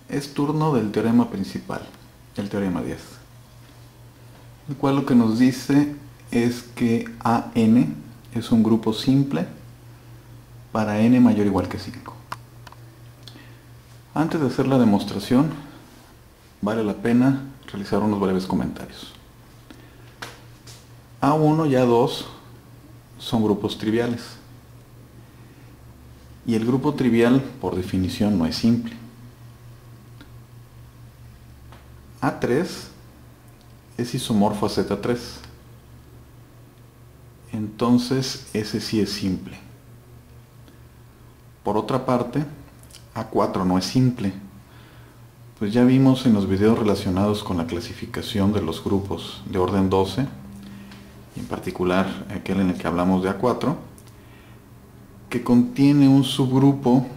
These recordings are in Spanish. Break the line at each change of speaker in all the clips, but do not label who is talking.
Es turno del teorema principal, el teorema 10, el cual lo que nos dice es que AN es un grupo simple para n mayor o igual que 5. Antes de hacer la demostración, vale la pena realizar unos breves comentarios. A1 y A2 son grupos triviales. Y el grupo trivial, por definición, no es simple. A3 es isomorfo a Z3. Entonces, ese sí es simple. Por otra parte, A4 no es simple. Pues ya vimos en los videos relacionados con la clasificación de los grupos de orden 12, y en particular aquel en el que hablamos de A4, que contiene un subgrupo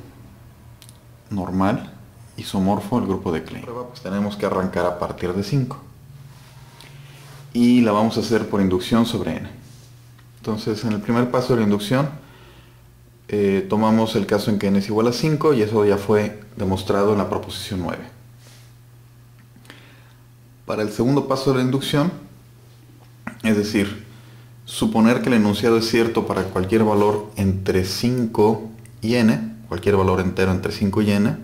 normal isomorfo al grupo de Klein. Pues tenemos que arrancar a partir de 5. Y la vamos a hacer por inducción sobre n. Entonces, en el primer paso de la inducción, tomamos el caso en que n es igual a 5, y eso ya fue demostrado en la proposición 9. Para el segundo paso de la inducción, es decir, suponer que el enunciado es cierto para cualquier valor entre 5 y n, cualquier valor entero entre 5 y n,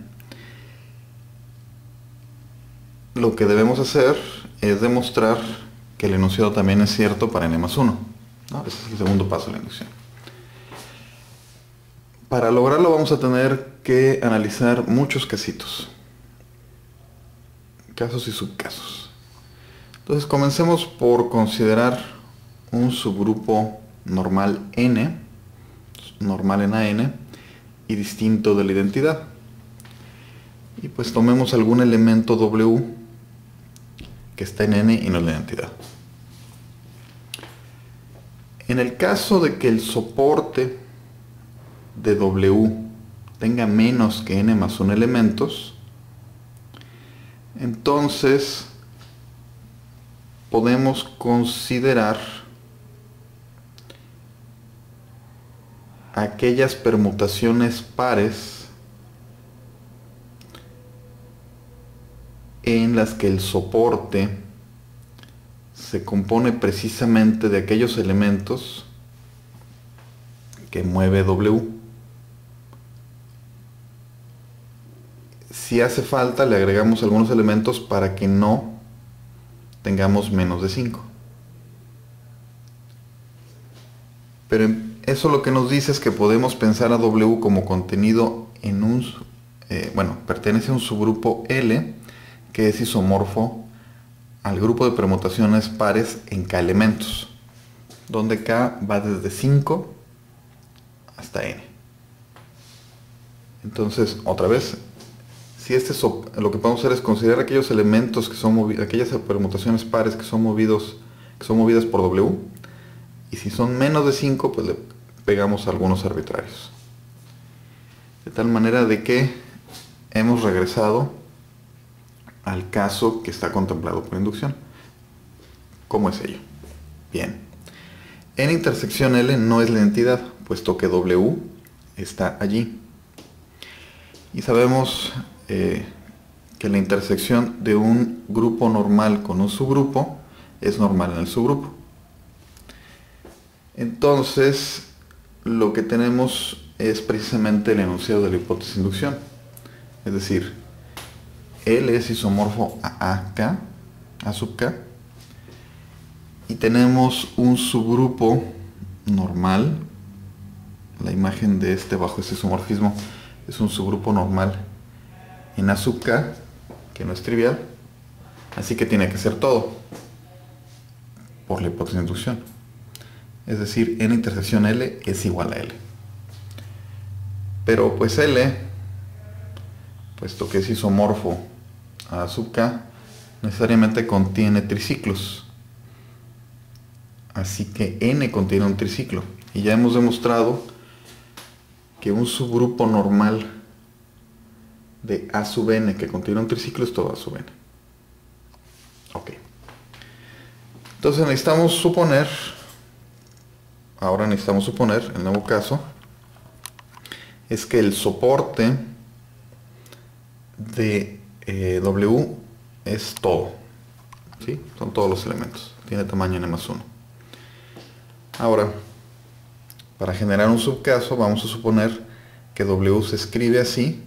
lo que debemos hacer es demostrar que el enunciado también es cierto para n más 1. ¿No? Ese es el segundo paso de la inducción. Para lograrlo vamos a tener que analizar muchos casitos. Casos y subcasos. Entonces comencemos por considerar un subgrupo normal n, normal en AN, y distinto de la identidad. Y pues tomemos algún elemento W que está en n y no en la identidad. En el caso de que el soporte de W tenga menos que n más 1 elementos, entonces podemos considerar aquellas permutaciones pares en las que el soporte se compone precisamente de aquellos elementos que mueve W. Si hace falta, le agregamos algunos elementos para que no tengamos menos de 5. Pero eso lo que nos dice es que podemos pensar a W como contenido en un... pertenece a un subgrupo L que es isomorfo al grupo de permutaciones pares en K elementos, donde K va desde 5 hasta n. Entonces, otra vez, si lo que podemos hacer es considerar aquellos elementos que son movidos, aquellas permutaciones pares que son movidas por W, y si son menos de 5, pues le pegamos algunos arbitrarios. De tal manera de que hemos regresado al caso que está contemplado por inducción. ¿Cómo es ello? Bien. N intersección L no es la entidad, puesto que W está allí. Y sabemos que la intersección de un grupo normal con un subgrupo es normal en el subgrupo. Entonces, lo que tenemos es precisamente el enunciado de la hipótesis de inducción. Es decir, L es isomorfo a AK, A sub K, y tenemos un subgrupo normal. La imagen de bajo este isomorfismo es un subgrupo normal en A sub K, que no es trivial, así que tiene que ser todo por la hipótesis de inducción. Es decir, N intersección L es igual a L. Pero pues L, puesto que es isomorfo a sub K, necesariamente contiene triciclos. Así que N contiene un triciclo. Y ya hemos demostrado que un subgrupo normal de A sub n que contiene un triciclo es todo A sub n. Ok. Entonces necesitamos suponer, el nuevo caso, es que el soporte de W es todo, ¿sí? Son todos los elementos, tiene tamaño n+1. Ahora, para generar un subcaso vamos a suponer que W se escribe así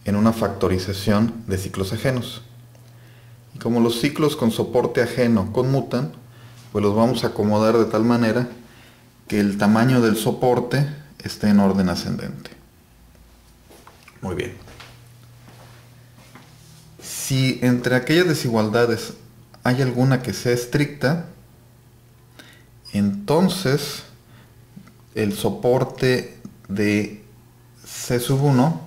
en una factorización de ciclos ajenos. Y como los ciclos con soporte ajeno conmutan, pues los vamos a acomodar de tal manera que el tamaño del soporte esté en orden ascendente. Muy bien. Si entre aquellas desigualdades hay alguna que sea estricta, entonces el soporte de C1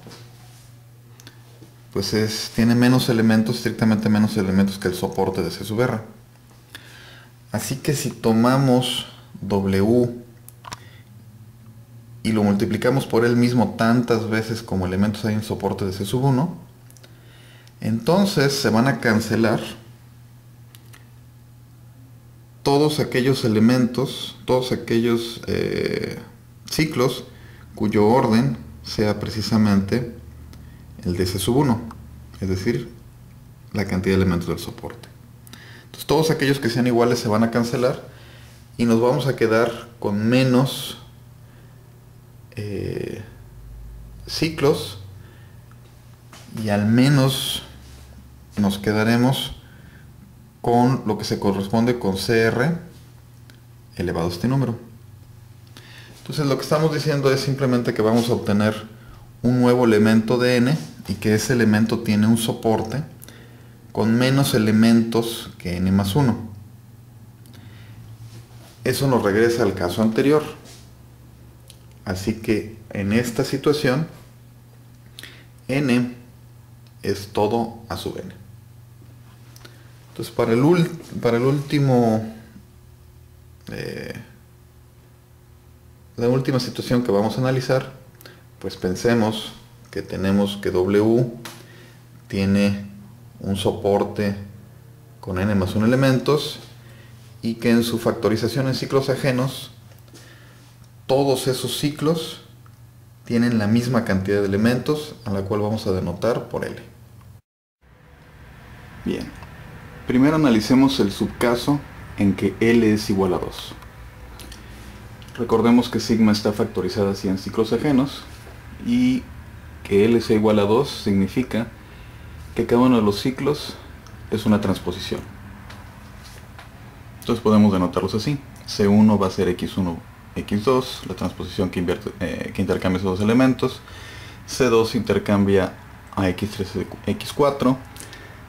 pues tiene menos elementos, estrictamente menos elementos que el soporte de C(R). Así que si tomamos W y lo multiplicamos por él mismo tantas veces como elementos hay en soporte de C1, entonces se van a cancelar todos aquellos elementos, todos aquellos ciclos cuyo orden sea precisamente el de C1, es decir, la cantidad de elementos del soporte. Entonces todos aquellos que sean iguales se van a cancelar y nos vamos a quedar con menos ciclos, y al menos nos quedaremos con lo que se corresponde con CR elevado a este número. Entonces lo que estamos diciendo es simplemente que vamos a obtener un nuevo elemento de n y que ese elemento tiene un soporte con menos elementos que n+1. Eso nos regresa al caso anterior. Así que en esta situación n es todo a sub n. Entonces para la última situación que vamos a analizar, pues pensemos que tenemos que W tiene un soporte con n+1 elementos y que en su factorización en ciclos ajenos todos esos ciclos tienen la misma cantidad de elementos, a la cual vamos a denotar por L. Bien, primero analicemos el subcaso en que L es igual a 2. Recordemos que sigma está factorizada así en ciclos ajenos, y que L sea igual a 2 significa que cada uno de los ciclos es una transposición. Entonces podemos denotarlos así. C1 va a ser x1, x2, la transposición que intercambia esos dos elementos. C2 intercambia a x3, x4.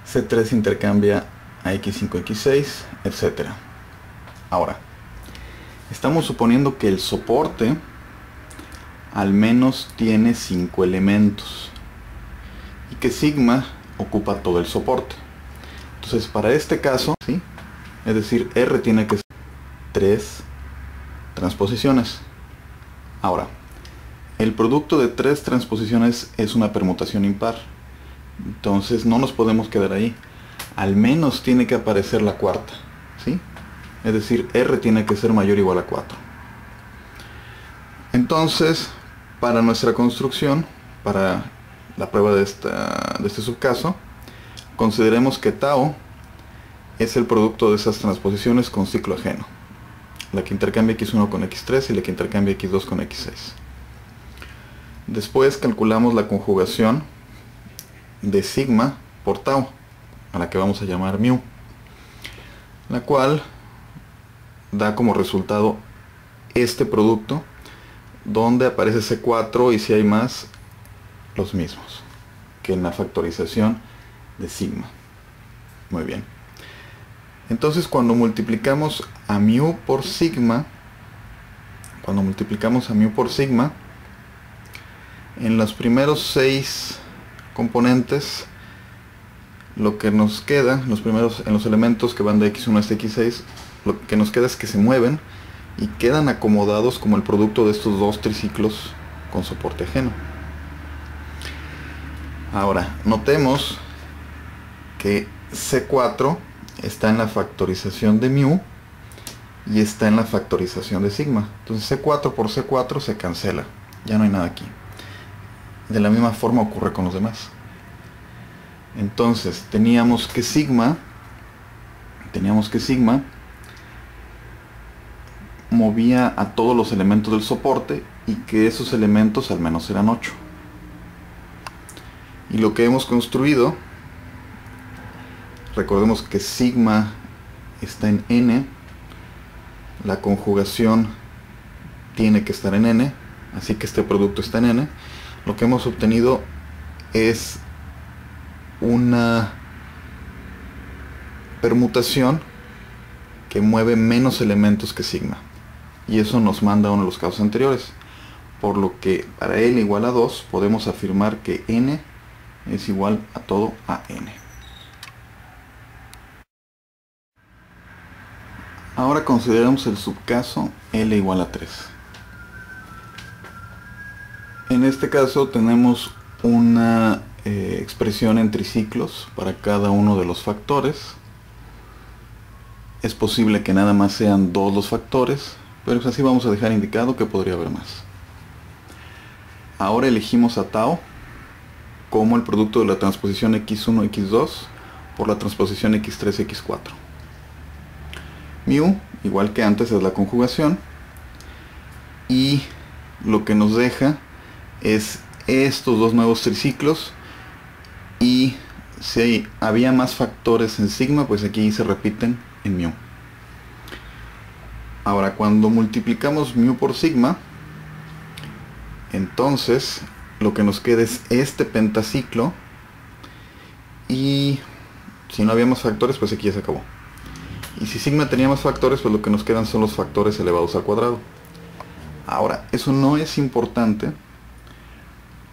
C3 intercambia a x5, x6, etc. Ahora, estamos suponiendo que el soporte al menos tiene 5 elementos y que sigma ocupa todo el soporte. Entonces para este caso, ¿sí? Es decir, R tiene que ser 3 transposiciones. Ahora, el producto de 3 transposiciones es una permutación impar. Entonces no nos podemos quedar ahí. Al menos tiene que aparecer la cuarta, ¿sí? Es decir, R tiene que ser mayor o igual a 4. Entonces, para nuestra construcción, para la prueba de este subcaso, consideremos que tau es el producto de esas transposiciones con ciclo ajeno. La que intercambia x1 con x3 y la que intercambia x2 con x6. Después calculamos la conjugación de sigma por tau, a la que vamos a llamar mu, la cual da como resultado este producto, donde aparece C4 y si hay más, los mismos que en la factorización de sigma. Muy bien. Entonces cuando multiplicamos a mu por sigma, en los primeros 6 componentes, lo que nos queda, en los elementos que van de x1 hasta x6, lo que nos queda es que se mueven y quedan acomodados como el producto de estos dos triciclos con soporte ajeno. Ahora, notemos que C4 está en la factorización de mu y está en la factorización de sigma. Entonces C4 por C4 se cancela, ya no hay nada aquí. De la misma forma ocurre con los demás. Entonces teníamos que sigma movía a todos los elementos del soporte y que esos elementos al menos eran 8. Y lo que hemos construido, recordemos que sigma está en n, la conjugación tiene que estar en n, así que este producto está en n. Lo que hemos obtenido es una permutación que mueve menos elementos que sigma, y eso nos manda a uno de los casos anteriores, por lo que para L igual a 2 podemos afirmar que n es igual a todo a n. Ahora consideramos el subcaso L igual a 3. En este caso tenemos una expresión en triciclos para cada uno de los factores. Es posible que nada más sean 2 los factores, pero así vamos a dejar indicado que podría haber más. Ahora elegimos a tau como el producto de la transposición x1, x2 por la transposición x3, x4. Mu, igual que antes, es la conjugación, y lo que nos deja es estos dos nuevos triciclos, y si había más factores en sigma, pues aquí se repiten en mu. Ahora, cuando multiplicamos mu por sigma, entonces lo que nos queda es este pentaciclo, y si no había más factores, pues aquí ya se acabó. Y si sigma tenía más factores, pues lo que nos quedan son los factores elevados al cuadrado. Ahora, eso no es importante,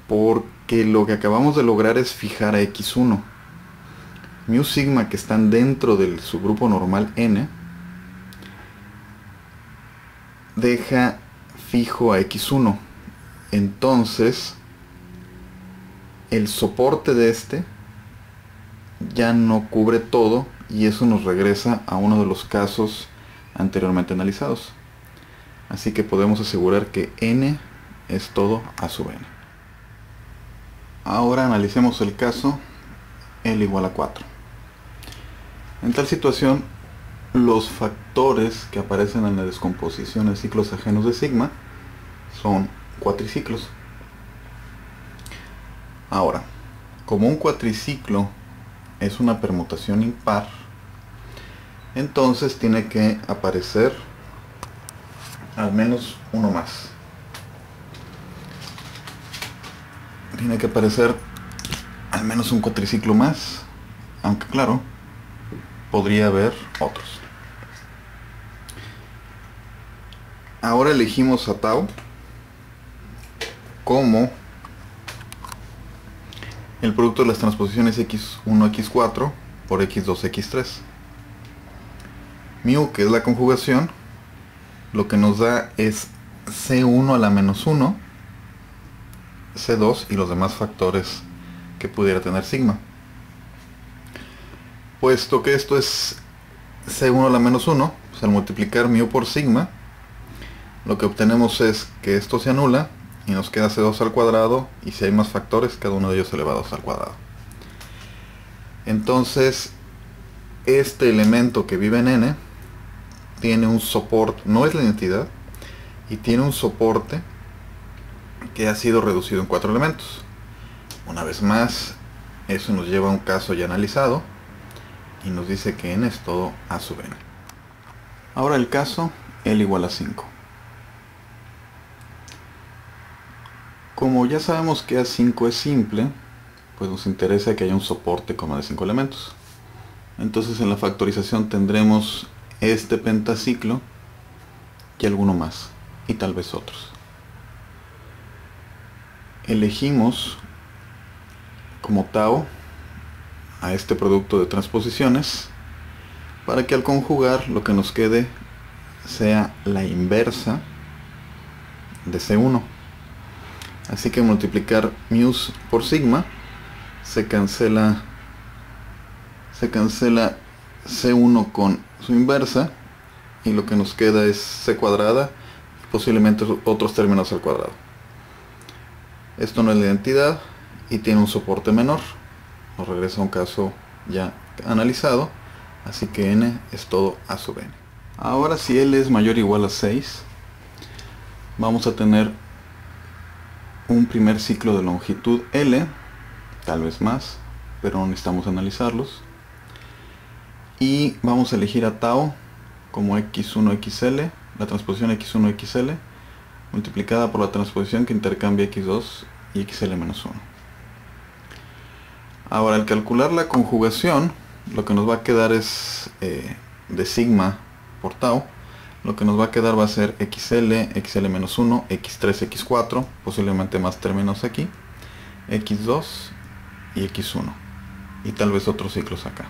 porque lo que acabamos de lograr es fijar a x1. Mu sigma, que están dentro del subgrupo normal n, deja fijo a x1. Entonces el soporte de este ya no cubre todo, y eso nos regresa a uno de los casos anteriormente analizados. Así que podemos asegurar que n es todo a sub n. Ahora analicemos el caso L igual a 4. En tal situación, los factores que aparecen en la descomposición de ciclos ajenos de sigma son cuatriciclos. Ahora, como un cuatriciclo es una permutación impar, entonces tiene que aparecer al menos uno más. Tiene que aparecer al menos un cuatriciclo más, aunque claro, podría haber otros. Ahora elegimos a tau como el producto de las transposiciones x1, x4 por x2, x3. Mu, que es la conjugación, lo que nos da es c1 a la menos 1, c2 y los demás factores que pudiera tener sigma. Puesto que esto es c1 a la menos 1, pues al multiplicar mu por sigma, lo que obtenemos es que esto se anula y nos queda c2 al cuadrado, y si hay más factores, cada uno de ellos elevados al cuadrado. Entonces, este elemento que vive en n tiene un soporte, no es la identidad, y tiene un soporte que ha sido reducido en 4 elementos. Una vez más, eso nos lleva a un caso ya analizado, y nos dice que n es todo a sub n. Ahora el caso L igual a 5. Como ya sabemos que A5 es simple, pues nos interesa que haya un soporte con más de 5 elementos. Entonces en la factorización tendremos este pentaciclo y alguno más, y tal vez otros. Elegimos como tau a este producto de transposiciones para que al conjugar lo que nos quede sea la inversa de C1. Así que multiplicar mu por sigma se cancela C1 con su inversa, y lo que nos queda es C cuadrada, posiblemente otros términos al cuadrado. Esto no es la identidad y tiene un soporte menor, nos regresa un caso ya analizado, así que n es todo a sub n. Ahora, si L es mayor o igual a 6, vamos a tener un primer ciclo de longitud L, tal vez más, pero no necesitamos analizarlos. Y vamos a elegir a tau como x1xl, la transposición x1xl, multiplicada por la transposición que intercambia x2 y xl-1. Ahora, al calcular la conjugación, lo que nos va a quedar es de sigma por tau. Lo que nos va a quedar va a ser xl, xl-1, x3, x4, posiblemente más términos aquí, x2 y x1, y tal vez otros ciclos acá.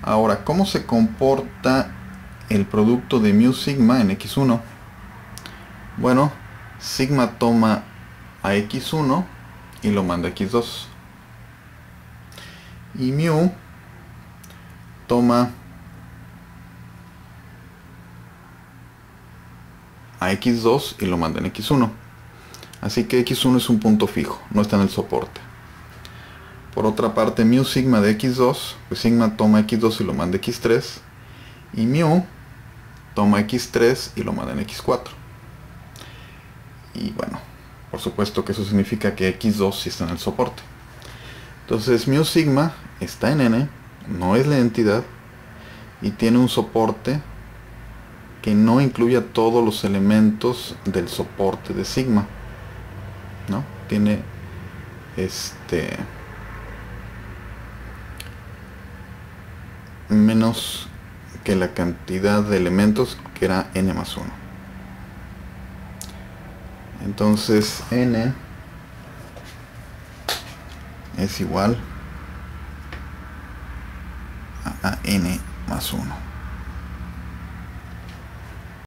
Ahora, ¿cómo se comporta el producto de mu sigma en x1? Bueno, sigma toma a x1 y lo manda a x2. Y mu toma a x2 y lo manda en x1. Así que x1 es un punto fijo, no está en el soporte. Por otra parte, mu sigma de x2, pues sigma toma x2 y lo manda a x3. Y mu toma x3 y lo manda en x4. Y bueno, por supuesto que eso significa que x2 sí está en el soporte. Entonces mu sigma está en n, no es la entidad, y tiene un soporte que no incluye a todos los elementos del soporte de sigma, ¿no? Tiene menos que la cantidad de elementos, que era n más 1. Entonces n es igual a n más 1.